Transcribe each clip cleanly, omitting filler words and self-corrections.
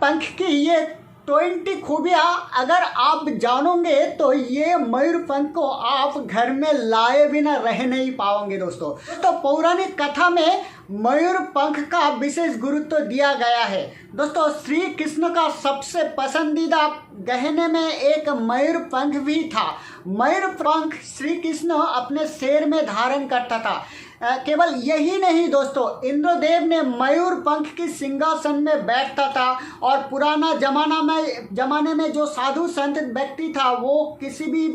पंख की ये 20 खूबियाँ अगर आप जानोगे तो ये मयूर पंख को आप घर में लाए बिना रह नहीं पाओगे दोस्तों। तो पौराणिक कथा में मयूर पंख का विशेष गुरुत्व दिया गया है दोस्तों। श्री कृष्ण का सबसे पसंदीदा गहने में एक मयूर पंख भी था। मयूर पंख श्री कृष्ण अपने सिर में धारण करता था। केवल यही नहीं दोस्तों, इंद्रदेव ने मयूर पंख की सिंहासन में बैठता था और पुराना जमाने में जो साधु संत व्यक्ति था वो किसी भी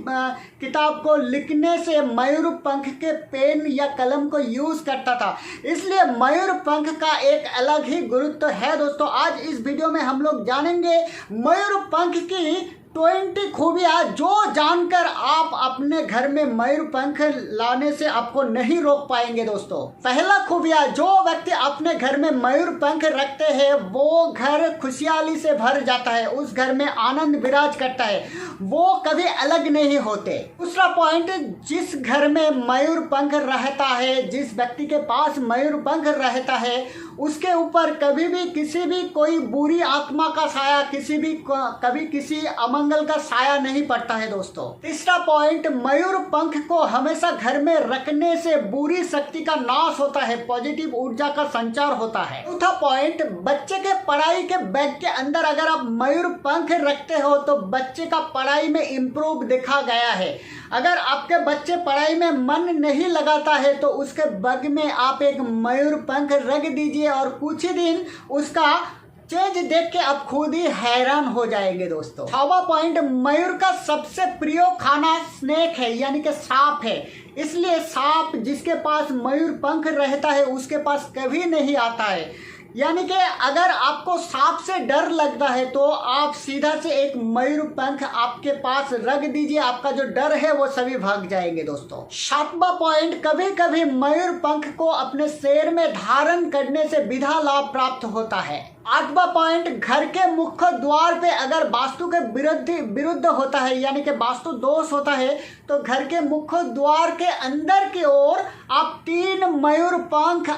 किताब को लिखने से मयूर पंख के पेन या कलम को यूज करता था। इसलिए मयूर पंख का एक अलग ही गुरुत्व है दोस्तों। आज इस वीडियो में हम लोग जानेंगे मयूर पंख की 20 खूबियाँ जो जानकर आप अपने घर में मयूर पंख लाने से आपको नहीं रोक पाएंगे दोस्तों। पहला खूबियाँ, जो व्यक्ति अपने घर में मयूर पंख रखते हैं वो घर खुशहाली से भर जाता है, उस घर में आनंद विराज करता है, वो कभी अलग नहीं होते। दूसरा पॉइंट, जिस घर में मयूर पंख रहता है, जिस व्यक्ति के पास मयूर पंख रहता है उसके ऊपर कभी भी किसी भी कोई बुरी आत्मा का साया, कभी किसी अमंगल का साया नहीं पड़ता है दोस्तों। तीसरा पॉइंट, मयूर पंख को हमेशा घर में रखने से बुरी शक्ति का नाश होता है, पॉजिटिव ऊर्जा का संचार होता है। चौथा पॉइंट, बच्चे के पढ़ाई के बैग के अंदर अगर आप मयूर पंख रखते हो तो बच्चे का पढ़ाई में इम्प्रूव देखा गया है। अगर आपके बच्चे पढ़ाई में मन नहीं लगाता है तो उसके बैग में आप एक मयूर पंख रख दीजिए और कुछ ही दिन उसका चेंज देख के आप खुद ही हैरान हो जाएंगे दोस्तों। छठवां पॉइंट, मयूर का सबसे प्रिय खाना स्नेक है यानी कि सांप है। इसलिए सांप जिसके पास मयूर पंख रहता है उसके पास कभी नहीं आता है। यानी कि अगर आपको सांप से डर लगता है तो आप सीधा से एक मयूर पंख आपके पास रख दीजिए, आपका जो डर है वो सभी भाग जाएंगे दोस्तों। सातवां पॉइंट, कभी कभी मयूर पंख को अपने सिर में धारण करने से विधा लाभ प्राप्त होता है। आठवां पॉइंट, घर के मुख्य द्वार पे अगर वास्तु के विरुद्ध होता है यानी कि वास्तु दोष होता है तो घर के मुख्य द्वार के अंदर की ओर आप 3 मयूर पंख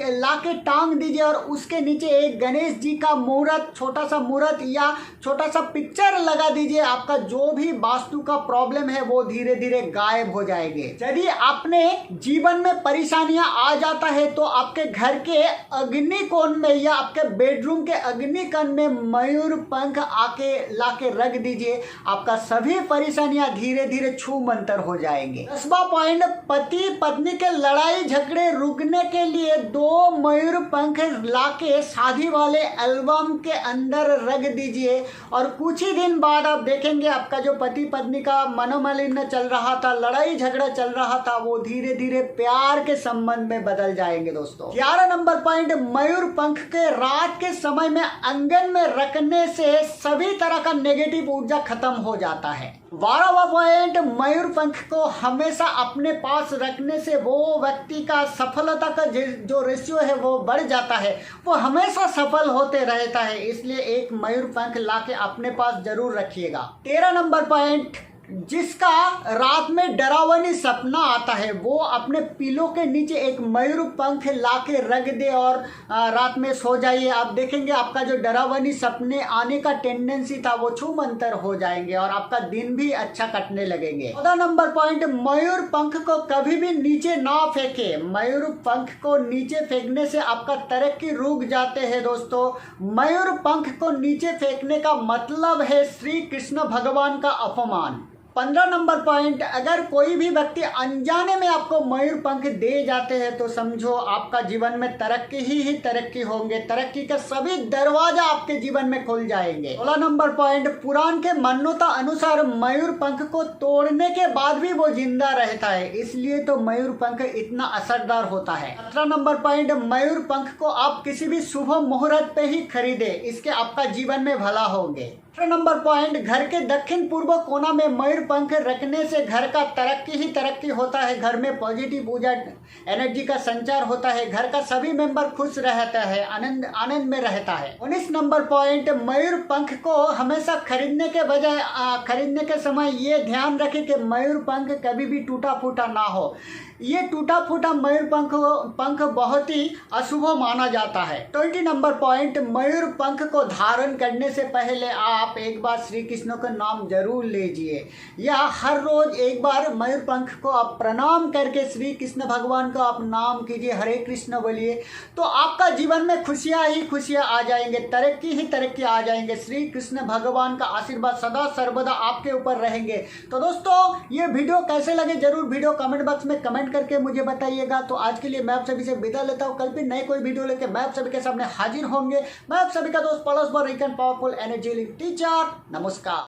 ला के टांग दीजिए और उसके नीचे एक गणेश जी का मूर्त, छोटा सा मूर्त या छोटा सा पिक्चर लगा दीजिए। आपका जो भी वास्तु का प्रॉब्लम है वो धीरे धीरे गायब हो जाएंगे। यदि आपने जीवन में परेशानियां आ जाता है तो आपके घर के अग्नि कोण में या आपके बेडरूम के अग्निकण में मयूर पंख आके लाके रख दीजिए, आपका सभी परेशानियां धीरे धीरे छू मंतर हो जाएंगे। 10वां पॉइंट, पति पत्नी के लड़ाई झगड़े रुकने के लिए 2 मयूर पंख लाके शादी वाले एल्बम के अंदर रख दीजिए और कुछ ही दिन बाद आप देखेंगे आपका जो पति पत्नी का मनोमालिन्य चल रहा था, लड़ाई झगड़ा चल रहा था, वो धीरे धीरे प्यार के संबंध में बदल जाएंगे दोस्तों। 11 नंबर पॉइंट, मयूर पंख के रात के समय में आंगन में रखने से सभी तरह का नेगेटिव ऊर्जा खत्म हो जाता है। 12वां पॉइंट, मयूर पंख को हमेशा अपने पास रखने से वो व्यक्ति का सफलता का जो रेशियो है वो बढ़ जाता है, वो हमेशा सफल होते रहता है। इसलिए एक मयूर पंख लाके अपने पास जरूर रखिएगा। 13 नंबर पॉइंट, जिसका रात में डरावनी सपना आता है वो अपने पिलो के नीचे एक मयूर पंख लाके रख दे और रात में सो जाइए। आप देखेंगे आपका जो डरावनी सपने आने का टेंडेंसी था वो छूमंतर हो जाएंगे और आपका दिन भी अच्छा कटने लगेंगे। 14 नंबर पॉइंट, मयूर पंख को कभी भी नीचे ना फेंके। मयूर पंख को नीचे फेंकने से आपका तरक्की रुक जाते हैं दोस्तों। मयूर पंख को नीचे फेंकने का मतलब है श्री कृष्ण भगवान का अपमान। 15 नंबर पॉइंट, अगर कोई भी व्यक्ति अनजाने में आपको मयूर पंख दे जाते हैं तो समझो आपका जीवन में तरक्की ही तरक्की होंगे, तरक्की के सभी दरवाजा आपके जीवन में खुल जाएंगे। 16 नंबर पॉइंट, पुराण के मान्यता अनुसार मयूर पंख को तोड़ने के बाद भी वो जिंदा रहता है, इसलिए तो मयूर पंख इतना असरदार होता है। 17 नंबर पॉइंट, मयूर पंख को आप किसी भी शुभ मुहूर्त पे ही खरीदे, इसके आपका जीवन में भला होंगे। 18 नंबर पॉइंट, घर के दक्षिण पूर्व कोना में मयूर पंख रखने से घर का तरक्की ही तरक्की होता है, घर में पॉजिटिव ऊर्जा एनर्जी का संचार होता है, घर का सभी मेंबर खुश रहता है, आनंद में रहता है। 19 नंबर पॉइंट, मयूर पंख को हमेशा खरीदने के समय ये ध्यान रखें कि मयूर पंख कभी भी टूटा फूटा ना हो। ये टूटा फूटा मयूर पंख बहुत ही अशुभ माना जाता है। 20 नंबर पॉइंट, मयूर पंख को धारण करने से पहले आप एक बार श्री कृष्ण का नाम जरूर लीजिए, या हर रोज एक बार मयूर पंख को आप प्रणाम करके श्री कृष्ण भगवान का आप नाम कीजिए, हरे कृष्ण बोलिए, तो आपका जीवन में खुशियां ही खुशियां आ जाएंगे, तरक्की ही तरक्की आ जाएंगे। श्री कृष्ण भगवान का आशीर्वाद सदा सर्वदा आपके ऊपर रहेंगे। तो दोस्तों ये वीडियो कैसे लगे जरूर वीडियो कमेंट बॉक्स में कमेंट करके मुझे बताइएगा। तो आज के लिए मैं आप सभी से विदा लेता हूँ, कल फिर नई कोई वीडियो लेके मैं आप सभी के सामने हाजिर होंगे। मैं आप सभी का दोस्त पड़ोस पर पावरफुल एनर्जी टीचर, नमस्कार।